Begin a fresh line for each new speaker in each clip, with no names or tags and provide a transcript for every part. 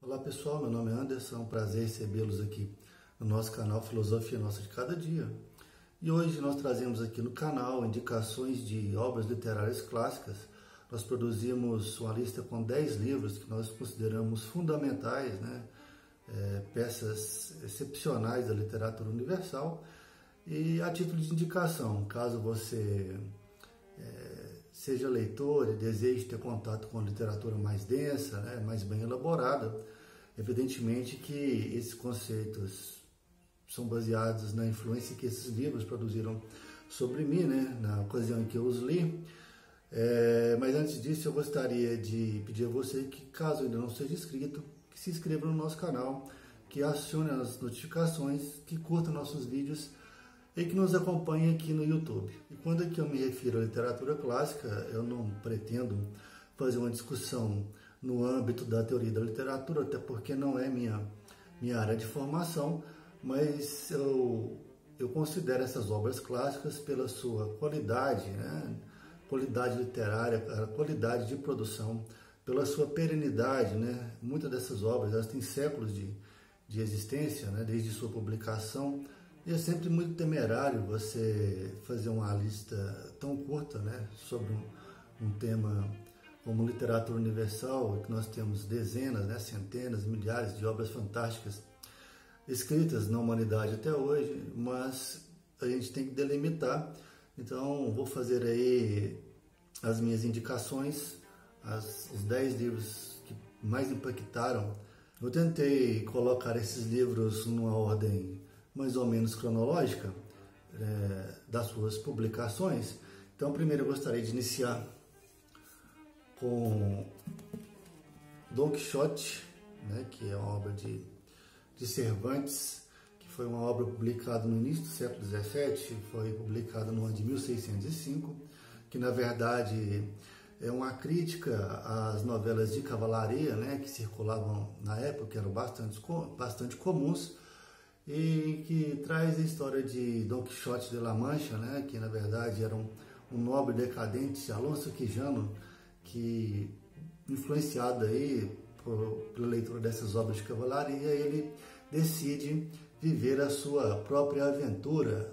Olá pessoal, meu nome é Anderson, é um prazer recebê-los aqui no nosso canal Filosofia Nossa de Cada Dia. E hoje nós trazemos aqui no canal indicações de obras literárias clássicas. Nós produzimos uma lista com 10 livros que nós consideramos fundamentais, peças excepcionais da literatura universal. E a título de indicação, caso você seja leitor e deseje ter contato com literatura mais densa, mais bem elaborada, evidentemente que esses conceitos são baseados na influência que esses livros produziram sobre mim, na ocasião em que eu os li. Mas antes disso, eu gostaria de pedir a você que, caso ainda não seja inscrito, que se inscreva no nosso canal, que acione as notificações, que curta nossos vídeos e que nos acompanhe aqui no YouTube. E quando aqui eu me refiro à literatura clássica, eu não pretendo fazer uma discussão no âmbito da teoria da literatura, até porque não é minha área de formação, mas eu considero essas obras clássicas pela sua qualidade, qualidade literária, qualidade de produção, pela sua perenidade. Muitas dessas obras elas têm séculos de existência, desde sua publicação. E é sempre muito temerário você fazer uma lista tão curta, sobre um tema como literatura universal, que nós temos dezenas, centenas, milhares de obras fantásticas escritas na humanidade até hoje, mas a gente tem que delimitar. Então vou fazer aí as minhas indicações, os 10 livros que mais impactaram. Eu tentei colocar esses livros numa ordem mais ou menos cronológica das suas publicações. Então, primeiro eu gostaria de iniciar com Dom Quixote, que é uma obra de Cervantes, que foi uma obra publicada no início do século XVII, foi publicada no ano de 1605, que na verdade é uma crítica às novelas de cavalaria, que circulavam na época, que eram bastante comuns, e que traz a história de Dom Quixote de La Mancha, que na verdade era um nobre decadente, Alonso Quijano, que, influenciado aí pela leitura dessas obras de cavalaria, ele decide viver a sua própria aventura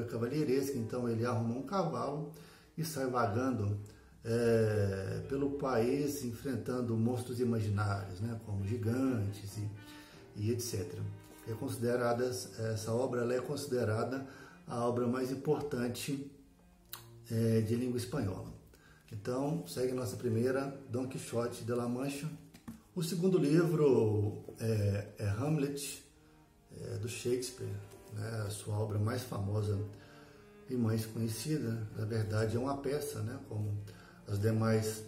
cavalheiresca. Então ele arruma um cavalo e sai vagando pelo país, enfrentando monstros imaginários, como gigantes e etc. Essa obra ela é considerada a obra mais importante de língua espanhola. Então, segue a nossa primeira, Dom Quixote de La Mancha. O segundo livro é Hamlet, do Shakespeare, a sua obra mais famosa e mais conhecida. Na verdade, é uma peça, como as demais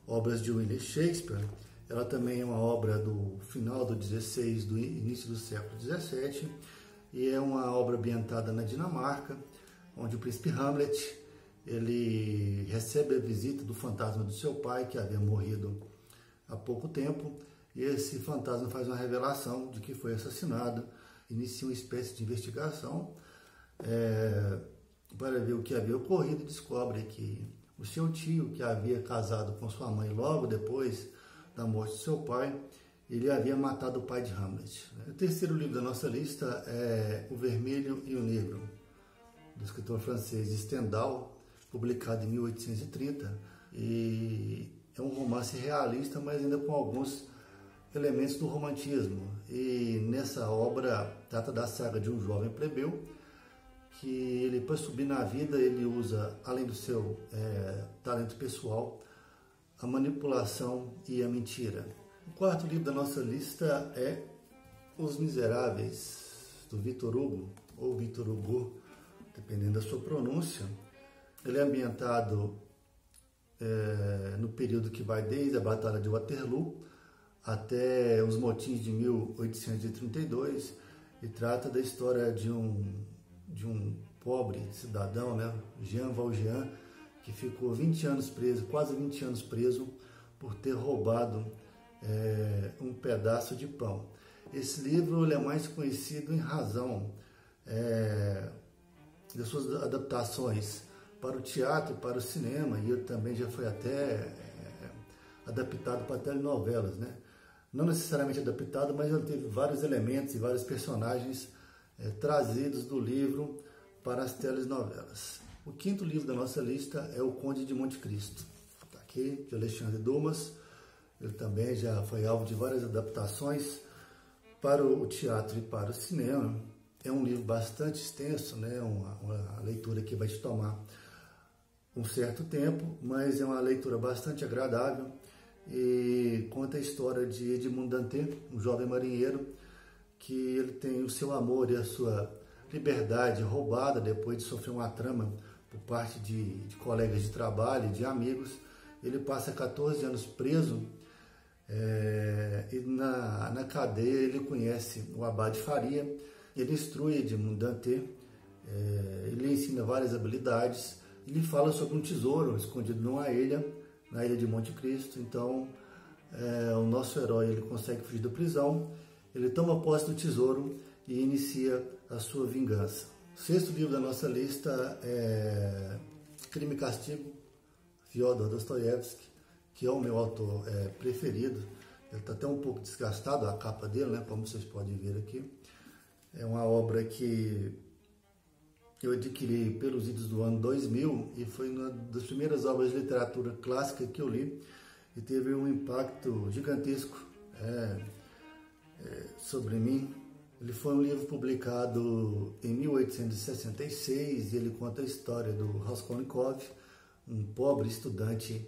obras de William Shakespeare. Ela também é uma obra do final do XVI, do início do século XVII, e é uma obra ambientada na Dinamarca, onde o príncipe Hamlet ele recebe a visita do fantasma do seu pai, que havia morrido há pouco tempo, e esse fantasma faz uma revelação de que foi assassinado, inicia uma espécie de investigação para ver o que havia ocorrido, e descobre que o seu tio, que havia casado com sua mãe logo depois da morte de seu pai, ele havia matado o pai de Hamlet. O terceiro livro da nossa lista é O Vermelho e o Negro, do escritor francês Stendhal, publicado em 1830, e é um romance realista, mas ainda com alguns elementos do romantismo. E nessa obra trata da saga de um jovem plebeu que ele, para subir na vida, ele usa, além do seu talento pessoal, a manipulação e a mentira. O quarto livro da nossa lista é Os Miseráveis, do Victor Hugo, ou Victor Hugo, dependendo da sua pronúncia. Ele é ambientado no período que vai desde a Batalha de Waterloo até os motins de 1832, e trata da história de um pobre cidadão, Jean Valjean, que ficou 20 anos preso, quase 20 anos preso, por ter roubado um pedaço de pão. Esse livro ele é mais conhecido em razão das suas adaptações para o teatro, para o cinema, e ele também já foi até adaptado para telenovelas, não necessariamente adaptado, mas ele teve vários elementos e vários personagens trazidos do livro para as telenovelas. O quinto livro da nossa lista é O Conde de Monte Cristo, tá aqui, de Alexandre Dumas. Ele também já foi alvo de várias adaptações para o teatro e para o cinema. É um livro bastante extenso, né? Uma leitura que vai te tomar um certo tempo, mas é uma leitura bastante agradável e conta a história de Edmond Dantès, um jovem marinheiro que ele tem o seu amor e a sua liberdade roubada depois de sofrer uma trama por parte de colegas de trabalho e de amigos. Ele passa 14 anos preso e na cadeia ele conhece o Abade Faria. Ele instrui Edmond Dantès, ele ensina várias habilidades, ele fala sobre um tesouro escondido numa ilha, na ilha de Monte Cristo. Então o nosso herói ele consegue fugir da prisão, ele toma posse do tesouro e inicia a sua vingança. O sexto livro da nossa lista é Crime e Castigo, Fyodor Dostoiévski, que é o meu autor preferido. Ele está até um pouco desgastado, a capa dele, né, como vocês podem ver aqui. É uma obra que eu adquiri pelos idos do ano 2000 e foi uma das primeiras obras de literatura clássica que eu li e teve um impacto gigantesco sobre mim. Ele foi um livro publicado em 1866 e ele conta a história do Raskolnikov, um pobre estudante,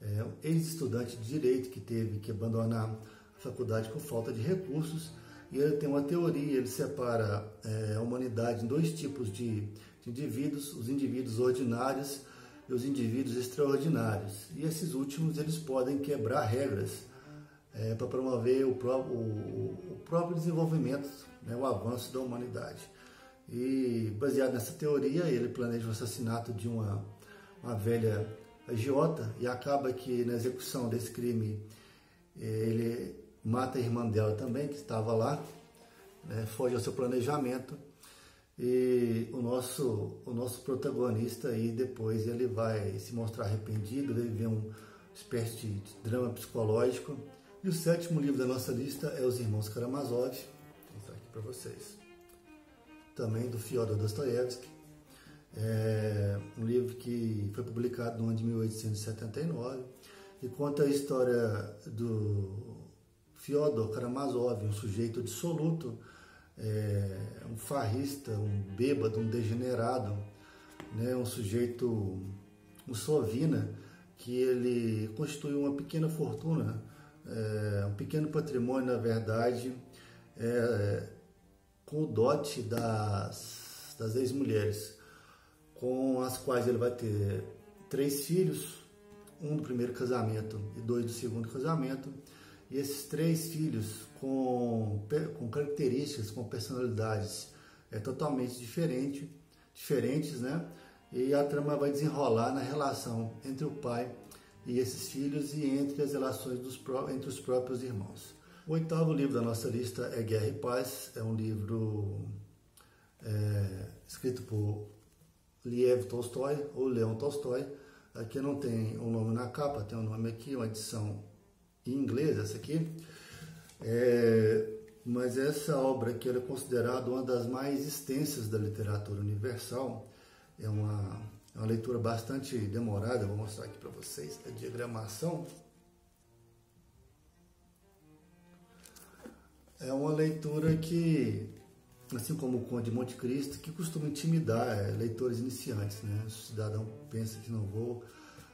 um ex-estudante de direito que teve que abandonar a faculdade por falta de recursos. E ele tem uma teoria, ele separa a humanidade em dois tipos de indivíduos, os indivíduos ordinários e os indivíduos extraordinários. E esses últimos eles podem quebrar regras para promover o próprio desenvolvimento, né, o avanço da humanidade. E baseado nessa teoria, ele planeja o assassinato de uma velha agiota e acaba que na execução desse crime ele mata a irmã dela também, que estava lá, né, foge ao seu planejamento. E o nosso protagonista aí depois ele vai se mostrar arrependido, ele vê uma espécie de drama psicológico. E o sétimo livro da nossa lista é Os Irmãos Karamazov, vou mostrar aqui para vocês, também do Fyodor Dostoiévski. É um livro que foi publicado no ano de 1879 e conta a história do Fyodor Karamazov, um sujeito dissoluto, um farrista, um bêbado, um degenerado, né, um sujeito, um sovina, que ele constitui uma pequena fortuna, um pequeno patrimônio, na verdade, com o dote das ex-mulheres, com as quais ele vai ter 3 filhos, um do primeiro casamento e 2 do segundo casamento. E esses 3 filhos com características, com personalidades totalmente diferentes, né? E a trama vai desenrolar na relação entre o pai e esses filhos e entre as relações entre os próprios irmãos. O 8º livro da nossa lista é Guerra e Paz. É um livro escrito por Lev Tolstói, ou Leon Tolstói. Aqui não tem o nome na capa, tem o nome aqui, uma edição em inglês, essa aqui. Mas essa obra aqui é considerada uma das mais extensas da literatura universal. É uma leitura bastante demorada, vou mostrar aqui para vocês a diagramação. É uma leitura que, assim como o Conde de Monte Cristo, que costuma intimidar leitores iniciantes, né? O cidadão pensa que não vou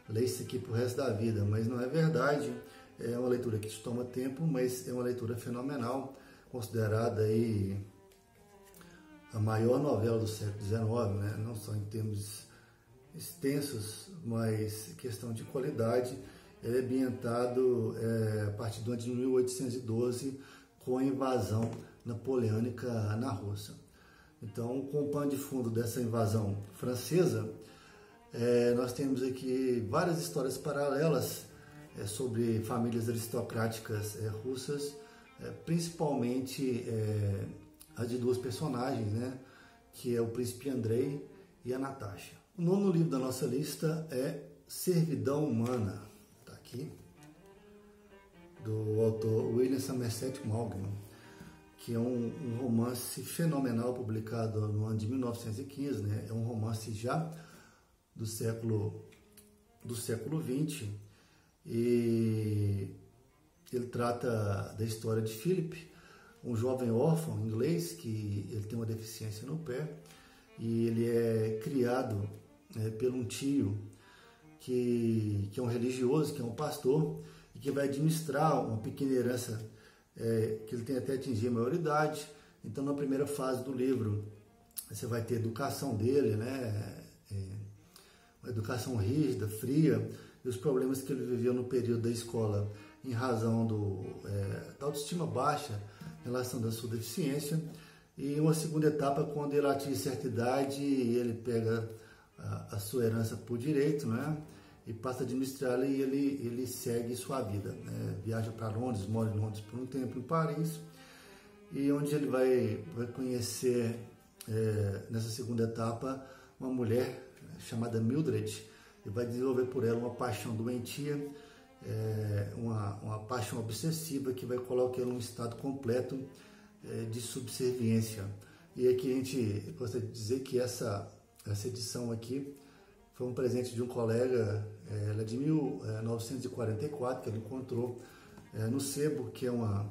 ler isso aqui para o resto da vida, mas não é verdade. É uma leitura que te toma tempo, mas é uma leitura fenomenal, considerada aí a maior novela do século XIX, né? Não só em termos extensos, mas questão de qualidade. Ele é ambientado a partir do ano de 1812, com a invasão napoleônica na Rússia. Então, com o pano de fundo dessa invasão francesa, nós temos aqui várias histórias paralelas sobre famílias aristocráticas russas, principalmente as de 2 personagens, né, que é o príncipe Andrei e a Natasha. O 9º livro da nossa lista é Servidão Humana, está aqui, do autor William Somerset Maugham, que é um romance fenomenal publicado no ano de 1915, né? É um romance já do século XX, e ele trata da história de Philip, um jovem órfão inglês que ele tem uma deficiência no pé, e ele é criado por um tio que é um religioso, que é um pastor, e que vai administrar uma pequena herança que ele tem até atingir a maioridade. Então, na primeira fase do livro, você vai ter a educação dele, né? Uma educação rígida, fria, e os problemas que ele viveu no período da escola em razão da autoestima baixa em relação da sua deficiência. E uma segunda etapa, quando ele atinge certa idade, ele pega a sua herança por direito, né? E passa a administrá-la, e ele segue sua vida, né? Viaja para Londres, mora em Londres por um tempo, em Paris, e onde ele vai conhecer, nessa segunda etapa, uma mulher chamada Mildred, e vai desenvolver por ela uma paixão doentia, uma paixão obsessiva que vai colocar ela num estado completo de subserviência. E aqui a gente gostaria de dizer que essa edição aqui foi um presente de um colega, ela é de 1944, que ele encontrou no sebo, que é uma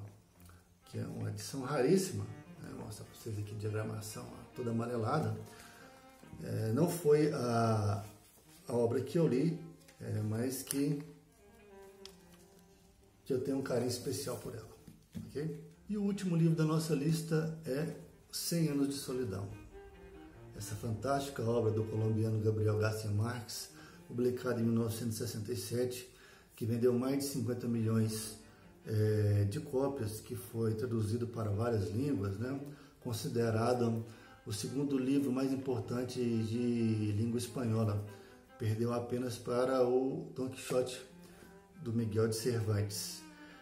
edição raríssima, né? Vou mostrar para vocês aqui a diagramação toda amarelada. Não foi a obra que eu li, mas que eu tenho um carinho especial por ela. Okay? E o último livro da nossa lista é 100 Anos de Solidão. Essa fantástica obra do colombiano Gabriel García Márquez, publicada em 1967, que vendeu mais de 50 milhões de cópias, que foi traduzido para várias línguas, né? Considerado o segundo livro mais importante de língua espanhola. Perdeu apenas para o Don Quixote, do Miguel de Cervantes.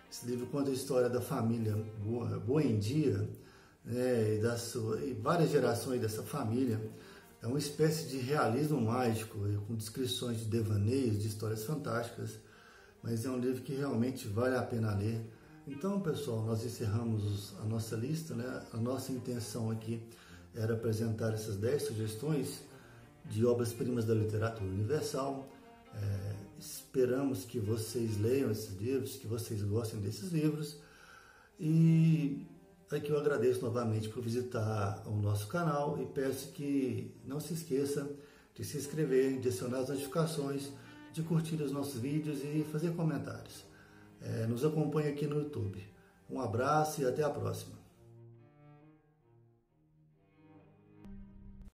Esse livro conta a história da família Buendia, e várias gerações dessa família. É uma espécie de realismo mágico, com descrições de devaneios, de histórias fantásticas, mas é um livro que realmente vale a pena ler. Então, pessoal, nós encerramos a nossa lista, né? A nossa intenção aqui era apresentar essas 10 sugestões de obras-primas da literatura universal. Esperamos que vocês leiam esses livros, que vocês gostem desses livros, e aqui eu agradeço novamente por visitar o nosso canal e peço que não se esqueça de se inscrever, de acionar as notificações, de curtir os nossos vídeos e fazer comentários. Nos acompanhe aqui no YouTube. Um abraço e até a próxima.